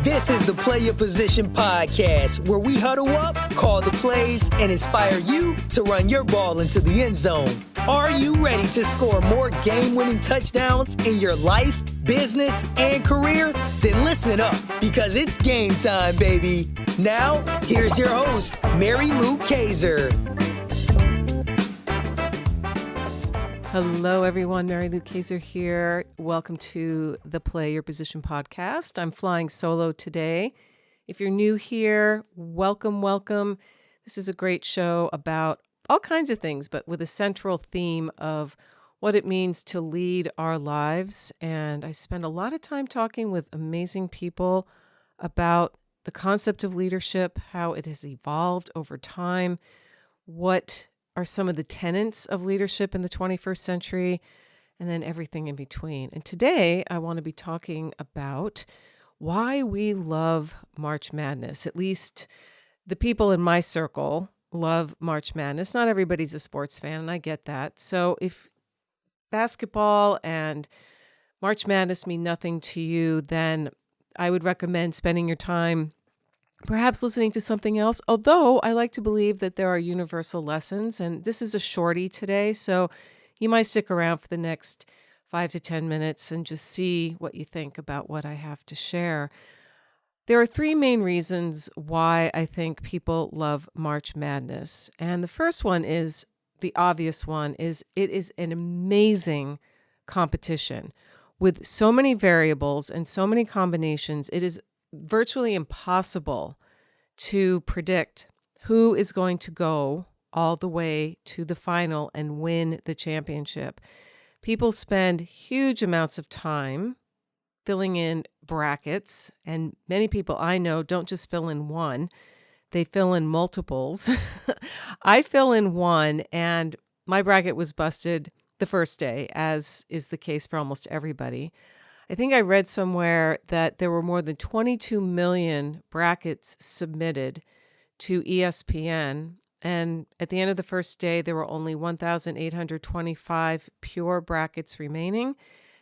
This is the Play Your Position podcast, where we huddle up, call the plays, and inspire you to run your ball into the end zone. Are you ready to score more game-winning touchdowns in your life, business, and career? Then listen up, because it's game time, baby. Now, here's your host, Mary Lou Kaiser. Hello, everyone. Mary Lou Kaiser here. Welcome to the Play Your Position podcast. I'm flying solo today. If you're new here, welcome. This is a great show about all kinds of things, but with a central theme of what it means to lead our lives. And I spend a lot of time talking with amazing people about the concept of leadership, how it has evolved over time, what are some of the tenets of leadership in the 21st century, and then everything in between. And today I want to be talking about why we love March Madness. At least the people in my circle love March Madness. Not everybody's a sports fan, and I get that. So if basketball and March Madness mean nothing to you, then I would recommend spending your time perhaps listening to something else, although I like to believe that there are universal lessons, and this is a shorty today, so you might stick around for the next 5 to 10 minutes and just see what you think about what I have to share. There are three main reasons why I think people love March Madness, and the first one is, the obvious one, is it is an amazing competition. With so many variables and so many combinations, it is virtually impossible to predict who is going to go all the way to the final and win the championship. People spend huge amounts of time filling in brackets, and many people I know don't just fill in one, they fill in multiples. I fill in one, and my bracket was busted the first day, as is the case for almost everybody. I think I read somewhere that there were more than 22 million brackets submitted to ESPN. And at the end of the first day, there were only 1,825 pure brackets remaining.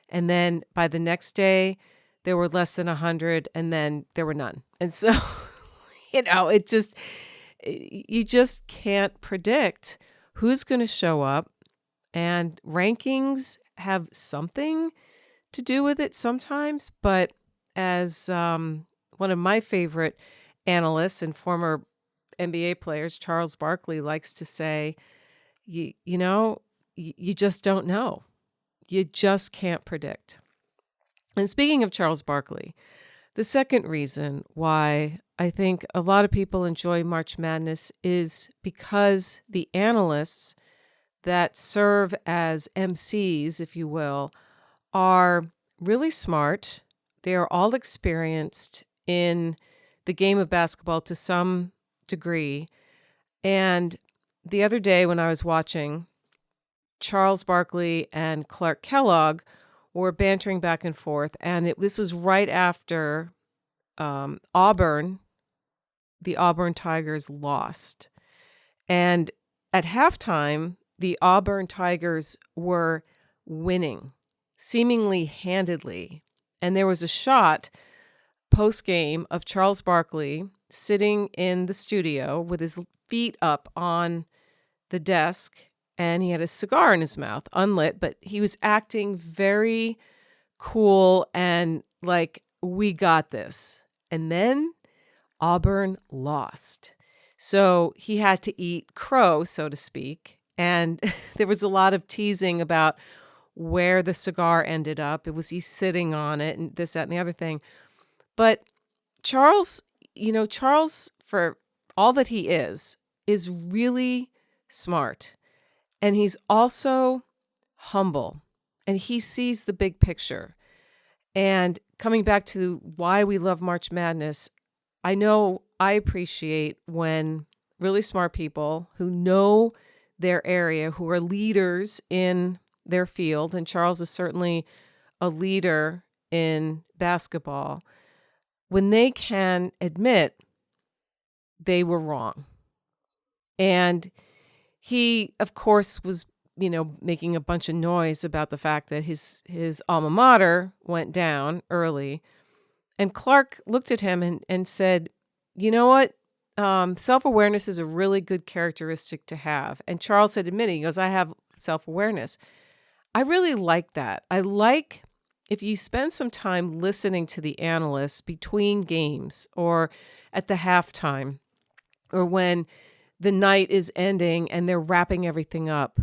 And then by the next day, there were less than 100, and then there were none. And so, you just can't predict who's going to show up. And rankings have something to do with it sometimes, but as one of my favorite analysts and former NBA players, Charles Barkley, likes to say, you just don't know. You just can't predict. And speaking of Charles Barkley, the second reason why I think a lot of people enjoy March Madness is because the analysts that serve as MCs, if you will, are really smart. They are all experienced in the game of basketball to some degree. And the other day when I was watching, Charles Barkley and Clark Kellogg were bantering back and forth. And this was right after Auburn, the Auburn Tigers lost. And at halftime, the Auburn Tigers were winning, seemingly handedly. And there was a shot post-game of Charles Barkley sitting in the studio with his feet up on the desk, and he had a cigar in his mouth, unlit, but he was acting very cool and like, we got this. And then Auburn lost. So he had to eat crow, so to speak. And there was a lot of teasing about where the cigar ended up. It was he sitting on it and this, that, and the other thing. But Charles, for all that he is really smart. And he's also humble. And he sees the big picture. And coming back to why we love March Madness, I know I appreciate when really smart people who know their area, who are leaders in their field, and Charles is certainly a leader in basketball, when they can admit they were wrong. And he, of course, was, making a bunch of noise about the fact that his alma mater went down early. And Clark looked at him and said, you know what? Self-awareness is a really good characteristic to have. And Charles said, admitting, he goes, I have self-awareness. I really like that. I like if you spend some time listening to the analysts between games or at the halftime or when the night is ending and they're wrapping everything up.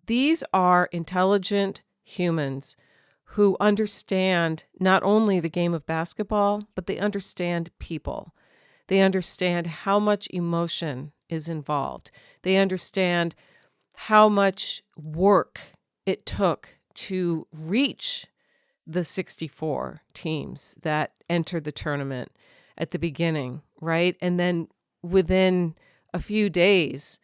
These are intelligent humans who understand not only the game of basketball, but they understand people. They understand how much emotion is involved. They understand how much work it took to reach the 64 teams that entered the tournament at the beginning, right? And then within a few days,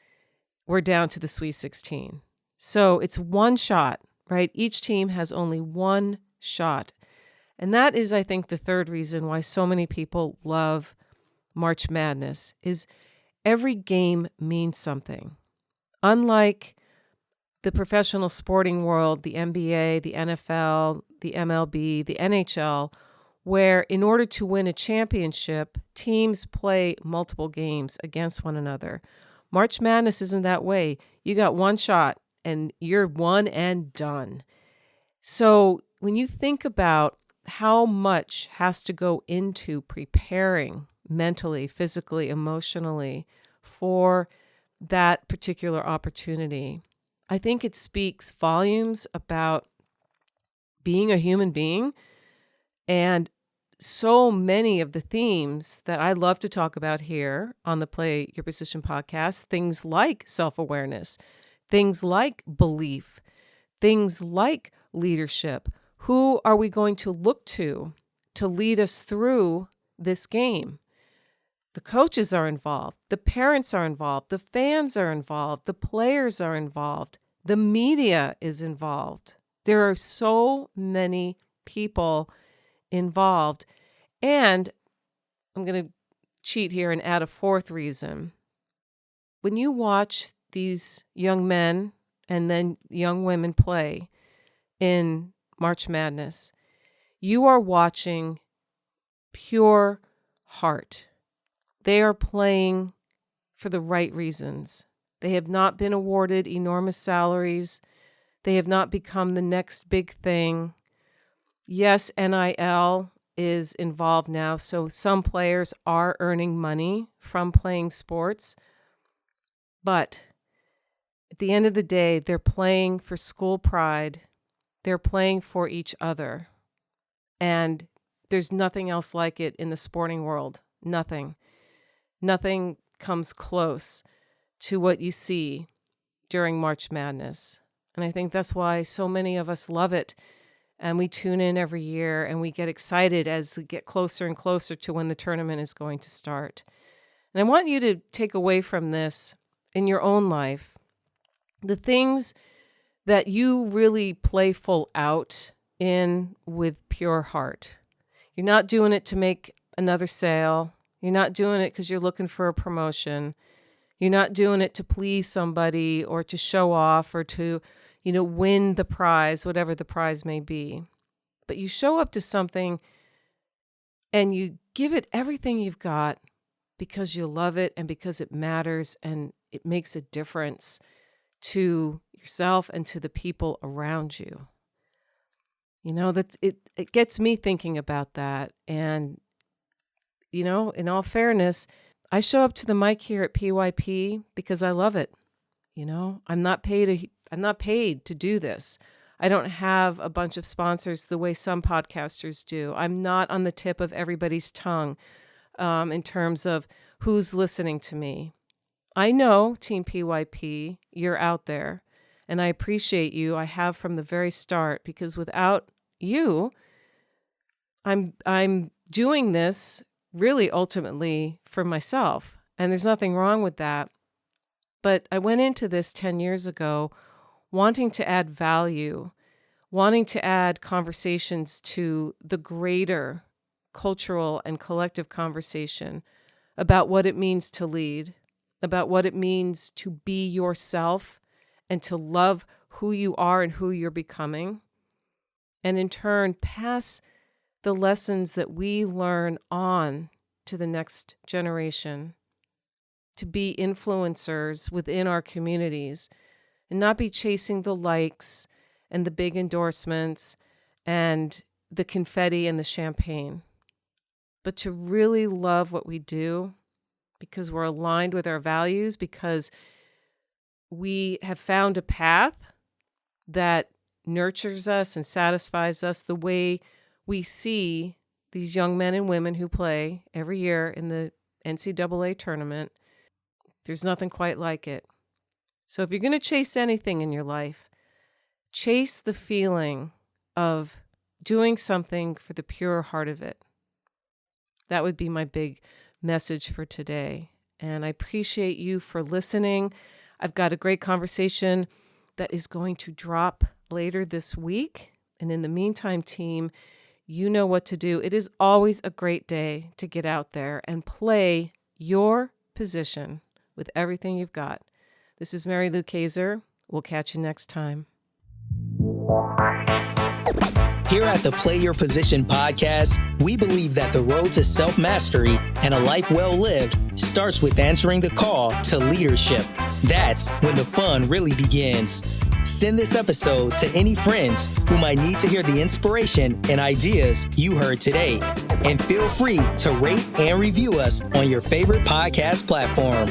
we're down to the Sweet 16. So it's one shot, right? Each team has only one shot. And that is, I think, the third reason why so many people love March Madness is every game means something. Unlike the professional sporting world, the NBA, the NFL, the MLB, the NHL, where in order to win a championship, teams play multiple games against one another. March Madness isn't that way. You got one shot and you're one and done. So when you think about how much has to go into preparing mentally, physically, emotionally for that particular opportunity, I think it speaks volumes about being a human being. And so many of the themes that I love to talk about here on the Play Your Position podcast, things like self-awareness, things like belief, things like leadership. Who are we going to look to lead us through this game? The coaches are involved. The parents are involved. The fans are involved. The players are involved. The media is involved. There are so many people involved. And I'm going to cheat here and add a fourth reason. When you watch these young men and then young women play in March Madness, you are watching pure heart. They are playing for the right reasons. They have not been awarded enormous salaries. They have not become the next big thing. Yes, NIL is involved now, so some players are earning money from playing sports. But at the end of the day, they're playing for school pride. They're playing for each other. And there's nothing else like it in the sporting world. Nothing. Nothing comes close to what you see during March Madness. And I think that's why so many of us love it. And we tune in every year and we get excited as we get closer and closer to when the tournament is going to start. And I want you to take away from this in your own life the things that you really play full out in with pure heart. You're not doing it to make another sale. You're not doing it because you're looking for a promotion. You're not doing it to please somebody or to show off or to, win the prize, whatever the prize may be. But you show up to something and you give it everything you've got because you love it and because it matters and it makes a difference to yourself and to the people around you. That it gets me thinking about that. And, in all fairness, I show up to the mic here at PYP because I love it. I'm not paid to do this. I don't have a bunch of sponsors the way some podcasters do. I'm not on the tip of everybody's tongue in terms of who's listening to me. I know, Team PYP, you're out there, and I appreciate you. I have from the very start, because without you, I'm doing this really ultimately for myself, and there's nothing wrong with that. But I went into this 10 years ago wanting to add value, wanting to add conversations to the greater cultural and collective conversation about what it means to lead, about what it means to be yourself and to love who you are and who you're becoming, and in turn pass the lessons that we learn on to the next generation, to be influencers within our communities and not be chasing the likes and the big endorsements and the confetti and the champagne, but to really love what we do because we're aligned with our values, because we have found a path that nurtures us and satisfies us the way we see these young men and women who play every year in the NCAA tournament. There's nothing quite like it. So if you're going to chase anything in your life, chase the feeling of doing something for the pure heart of it. That would be my big message for today. And I appreciate you for listening. I've got a great conversation that is going to drop later this week. And in the meantime, team, you know what to do. It is always a great day to get out there and play your position with everything you've got. This is Mary Lou Kaiser. We'll catch you next time. Here at the Play Your Position podcast, we believe that the road to self-mastery and a life well lived starts with answering the call to leadership. That's when the fun really begins. Send this episode to any friends who might need to hear the inspiration and ideas you heard today. And feel free to rate and review us on your favorite podcast platform.